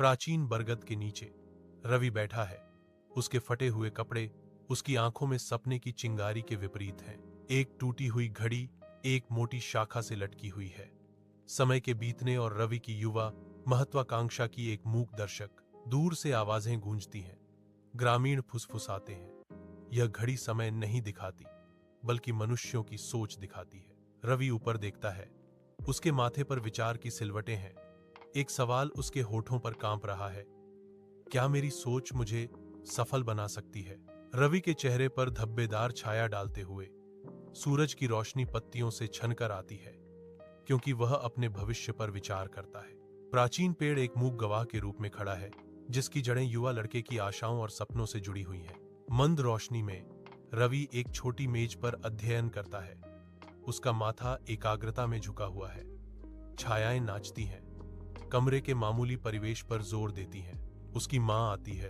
प्राचीन बरगद के नीचे रवि बैठा है। उसके फटे हुए कपड़े उसकी आंखों में सपने की चिंगारी के विपरीत हैं। एक टूटी हुई घड़ी एक मोटी शाखा से लटकी हुई है। समय के बीतने और रवि की युवा महत्वाकांक्षा की एक मूक दर्शक। दूर से आवाजें गूंजती हैं, ग्रामीण फुसफुसाते हैं। यह घड़ी समय नहीं दिखाती, बल्कि मनुष्यों की सोच दिखाती है। रवि ऊपर देखता है। उसके माथे पर विचार की सिलवटें हैं। एक सवाल उसके होठों पर कांप रहा है, क्या मेरी सोच मुझे सफल बना सकती है? रवि के चेहरे पर धब्बेदार छाया डालते हुए सूरज की रोशनी पत्तियों से छनकर आती है, क्योंकि वह अपने भविष्य पर विचार करता है। प्राचीन पेड़ एक मूक गवाह के रूप में खड़ा है, जिसकी जड़ें युवा लड़के की आशाओं और सपनों से जुड़ी हुई हैं। मंद रोशनी में रवि एक छोटी मेज पर अध्ययन करता है। उसका माथा एकाग्रता में झुका हुआ है। छायाएं नाचती हैं, कमरे के मामूली परिवेश पर जोर देती हैं। उसकी मां आती है।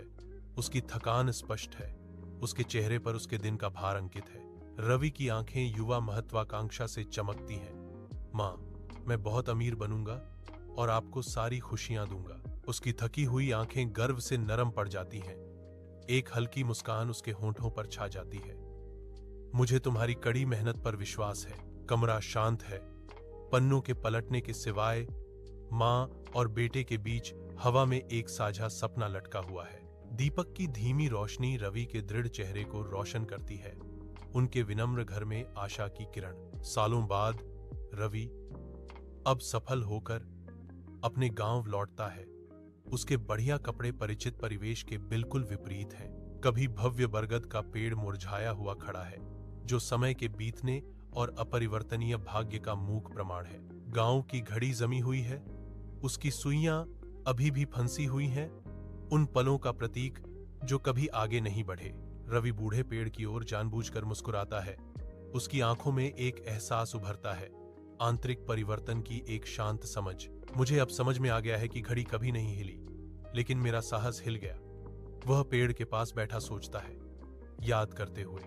उसकी थकान स्पष्ट है। उसके चेहरे पर उसके दिन का भार अंकित है। रवि की आंखें युवा महत्वाकांक्षा से चमकती हैं। मां, मैं बहुत अमीर बनूंगा और आपको सारी खुशियां दूंगा। उसकी थकी हुई आंखें गर्व से नरम पड़ जाती हैं। एक हल्की मुस्कान उसके होंठों पर छा जाती है। मुझे तुम्हारी कड़ी मेहनत पर विश्वास है। कमरा शांत है। पन्नों के पलटने के सिवाय मां और बेटे के बीच हवा में एक साझा सपना लटका हुआ है। दीपक की धीमी रोशनी रवि के दृढ़ चेहरे को रोशन करती है। उनके विनम्र घर में आशा की किरण। सालों बाद रवि अब सफल होकर अपने गांव लौटता है। उसके बढ़िया कपड़े परिचित परिवेश के बिल्कुल विपरीत हैं। कभी भव्य बरगद का पेड़ मुरझाया हुआ खड़ा है, जो समय के बीतने और अपरिवर्तनीय भाग्य का मूक प्रमाण है। गांव की घड़ी जमी हुई है, उसकी सुइयां अभी भी फंसी हुई हैं, उन पलों का प्रतीक जो कभी आगे नहीं बढ़े। रवि बूढ़े पेड़ की ओर जानबूझकर मुस्कुराता है। उसकी आंखों में एक एहसास उभरता है, आंतरिक परिवर्तन की एक शांत समझ। मुझे अब समझ में आ गया है कि घड़ी कभी नहीं हिली, लेकिन मेरा साहस हिल गया। वह पेड़ के पास बैठा सोचता है, याद करते हुए